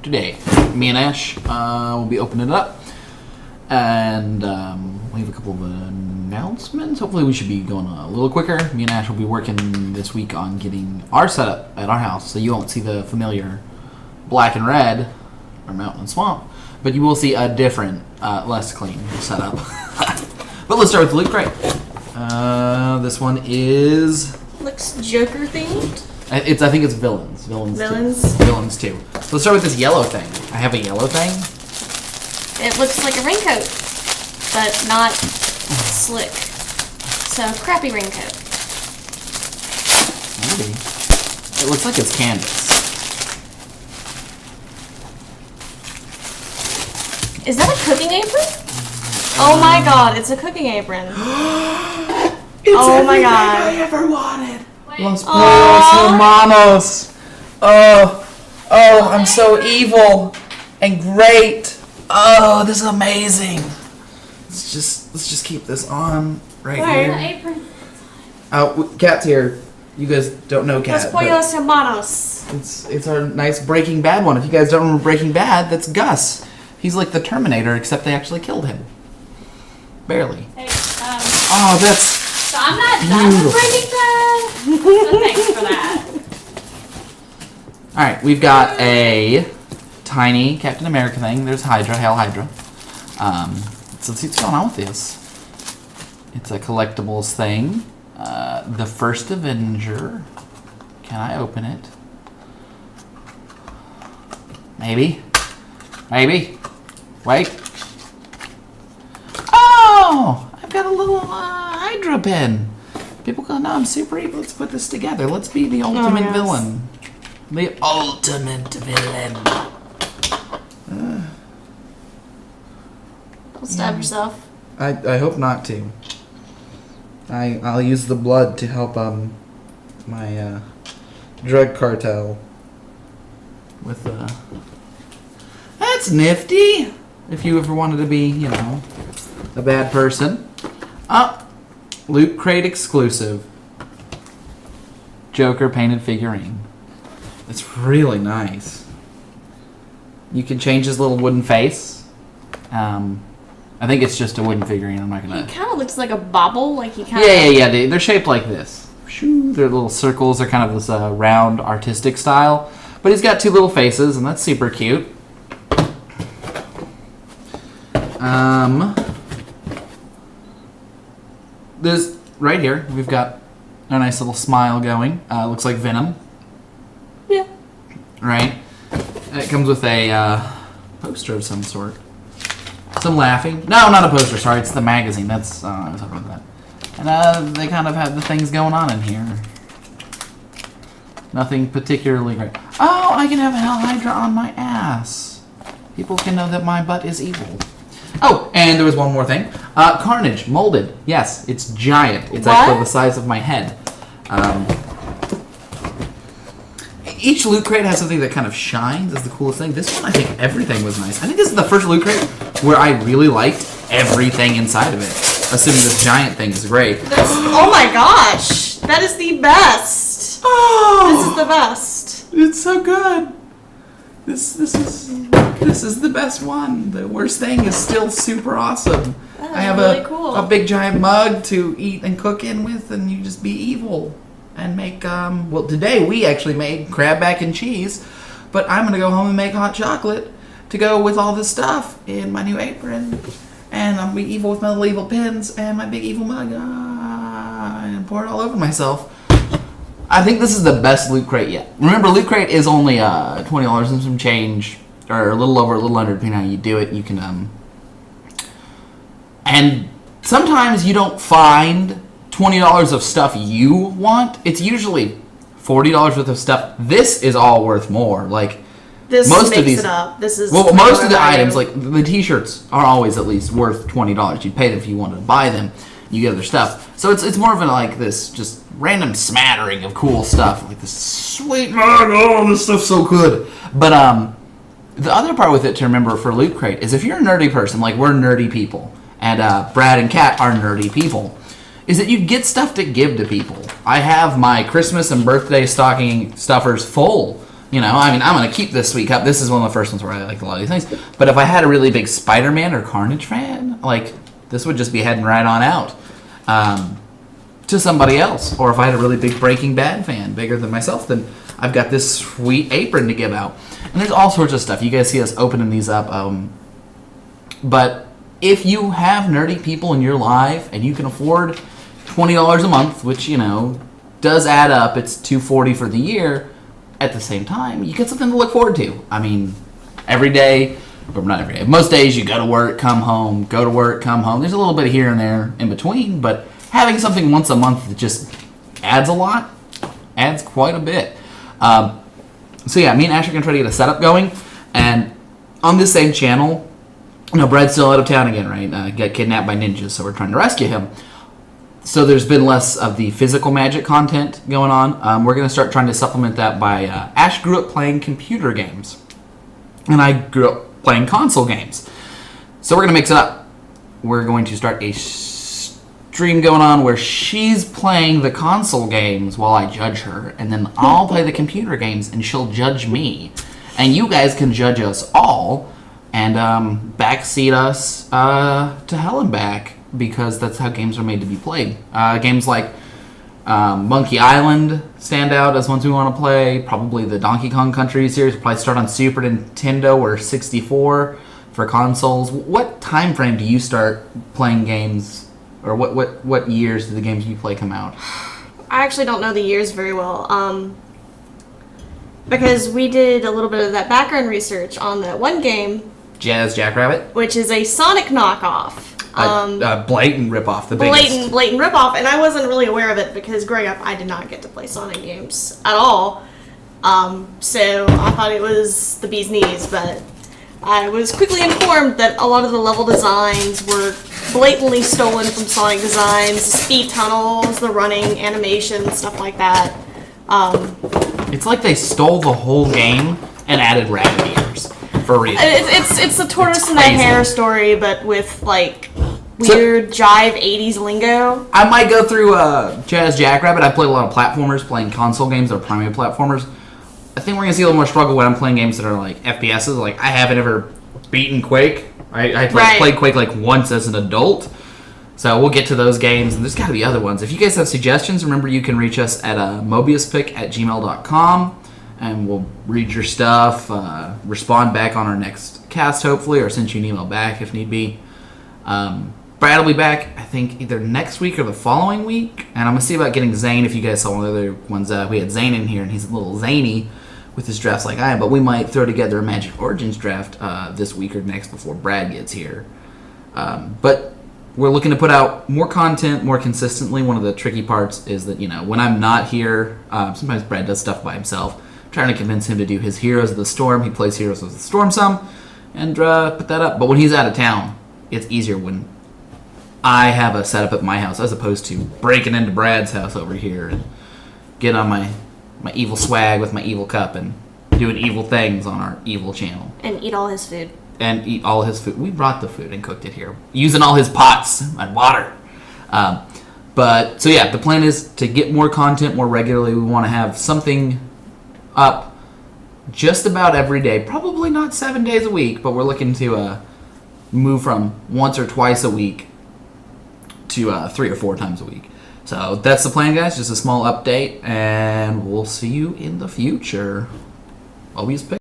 today. Me and Ash will be opening it up. And we have a couple of announcements. Hopefully we should be going a little quicker. Me and Ash will be working this week on getting our setup at our house, so you won't see the familiar black and red, or mountain and swamp, but you will see a different, less clean setup. But let's start with the Loot Crate. This one is... Looks Joker themed. I think it's villains. Villains too. So let's start with this yellow thing. I have a yellow thing. It looks like a raincoat, but not slick. So, crappy raincoat. Maybe. It looks like it's canvas. Is that a cooking apron? Oh my god, it's a cooking apron. Oh my god. I ever wanted. Los Pollos Hermanos. Oh, I'm so evil and great. Oh, this is amazing. Let's just keep this on right here. Apron. Cat's here. You guys don't know Cat. Los Pollos Hermanos. It's our nice Breaking Bad one. If you guys don't remember Breaking Bad, that's Gus. He's like the Terminator, except they actually killed him. Barely. Hey, Oh, that's... so I'm not done with Breaking Bad. So thanks for that. Alright, we've got a tiny Captain America thing. There's Hydra, Hail Hydra. So let's see what's going on with this. It's a collectibles thing. The First Avenger. Can I open it? Maybe. Wait. Oh! I've got a little Hydra pen. People go, no, I'm super evil. Let's put this together. Let's be the ultimate villain. The ultimate villain. Don't stab yourself. I hope not to. I'll use the blood to help my drug cartel with that's nifty. If you ever wanted to be, a bad person. Loot Crate exclusive. Joker painted figurine. It's really nice. You can change his little wooden face. I think it's just a wooden figurine. I'm not gonna. He kind of looks like a bobble, like he kind of. Yeah. They're shaped like this. They're little circles. They're kind of this round, artistic style. But he's got two little faces, and that's super cute. There's right here. We've got a nice little smile going. Looks like Venom. Yeah. Right. It comes with a poster of some sort. Some laughing. No, not a poster. Sorry, it's the magazine. That's I was talking about that. And they kind of have the things going on in here. Nothing particularly great. Oh, I can have a Hell Hydra on my ass. People can know that my butt is evil. Oh, and there was one more thing. Carnage, molded. Yes, it's giant. It's actually the size of my head. Each Loot Crate has something that kind of shines. Is the coolest thing. This one, I think everything was nice. I think this is the first Loot Crate where I really liked everything inside of it. Assuming this giant thing is great. Oh my gosh! That is the best! Oh! This is the best. It's so good. This is the best one. The worst thing is still super awesome. I have really cool. a big giant mug to eat and cook in with, and you just be evil and make well, today we actually made crab mac and cheese, but I'm gonna go home and make hot chocolate to go with all this stuff in my new apron, and I'm gonna be evil with my little evil pins and my big evil mug, and pour it all over myself. I think this is the best Loot Crate yet. Remember, Loot Crate is only $20 and some change, or a little over, a little under, depending on how you do it. You can and sometimes you don't find $20 of stuff you want. It's usually $40 worth of stuff. This is all worth more. Like This most makes of these, it up. This is well, most of the value. items, like the T-shirts, are always at least worth $20. You'd pay them if you wanted to buy them. You get other stuff, so it's more of like this just random smattering of cool stuff, like this sweet mug. Oh, this stuff's so good. But the other part with it to remember for Loot Crate is if you're a nerdy person, like we're nerdy people, and Brad and Kat are nerdy people, is that you get stuff to give to people. I have my Christmas and birthday stocking stuffers full You know, I mean, I'm going to keep this sweet cup. This is one of the first ones where I like a lot of these things. But if I had a really big Spider-Man or Carnage fan, like, this would just be heading right on out to somebody else. Or if I had a really big Breaking Bad fan, bigger than myself, then I've got this sweet apron to give out. And there's all sorts of stuff. You guys see us opening these up. But if you have nerdy people in your life and you can afford $20 a month, which, you know, does add up, it's $240 for the year. At the same time, you get something to look forward to. I mean, every day, or not every day, most days you go to work, come home, go to work, come home. There's a little bit here and there in between, but having something once a month that just adds a lot, adds quite a bit. So yeah, me and Ash are going to try to get a setup going, and on this same channel, you know, Brad's still out of town again, right? Got kidnapped by ninjas, so we're trying to rescue him. So there's been less of the physical magic content going on. We're going to start trying to supplement that by... Ash grew up playing computer games. And I grew up playing console games. So we're going to mix it up. We're going to start a stream going on where she's playing the console games while I judge her. And then I'll play the computer games and she'll judge me. And you guys can judge us all and backseat us to hell and back. Because that's how games are made to be played. Games like Monkey Island stand out as ones we want to play. Probably the Donkey Kong Country series will probably start on Super Nintendo or 64 for consoles. What time frame do you start playing games, or what years do the games you play come out? I actually don't know the years very well. Because we did a little bit of that background research on that one game, Jazz Jackrabbit, which is a Sonic knockoff. Blatant ripoff, the biggest. Blatant ripoff, and I wasn't really aware of it because growing up I did not get to play Sonic games at all. So I thought it was the bee's knees, but I was quickly informed that a lot of the level designs were blatantly stolen from Sonic designs, the speed tunnels, the running animation, stuff like that. It's like they stole the whole game and added rabbit ears. For real. It's the tortoise and the hare story, but with like weird jive 80s lingo. I might go through Jazz Jackrabbit. I played a lot of platformers, playing console games that are primary platformers. I think we're gonna see a little more struggle when I'm playing games that are like FPSs. Like I haven't ever beaten Quake. I played Quake like once as an adult. So we'll get to those games, and there's got to be other ones. If you guys have suggestions, remember you can reach us at mobiuspick@gmail.com. And we'll read your stuff, respond back on our next cast, hopefully, or send you an email back if need be. Brad will be back, I think, either next week or the following week. And I'm going to see about getting Zane. If you guys saw one of the other ones, we had Zane in here, and he's a little zany with his drafts like I am. But we might throw together a Magic Origins draft this week or next before Brad gets here. But we're looking to put out more content more consistently. One of the tricky parts is that, you know, when I'm not here, sometimes Brad does stuff by himself. Trying to convince him to do his Heroes of the Storm. He plays Heroes of the Storm some, and put that up. But when he's out of town, it's easier when I have a setup at my house as opposed to breaking into Brad's house over here and get on my evil swag with my evil cup and doing evil things on our evil channel. And eat all his food. And eat all his food. We brought the food and cooked it here. Using all his pots and water. But, so yeah, the plan is to get more content more regularly. We want to have something up just about every day. Probably not 7 days a week, but we're looking to move from once or twice a week to 3 or 4 times a week. So that's the plan, guys. Just a small update, and we'll see you in the future. Always pick.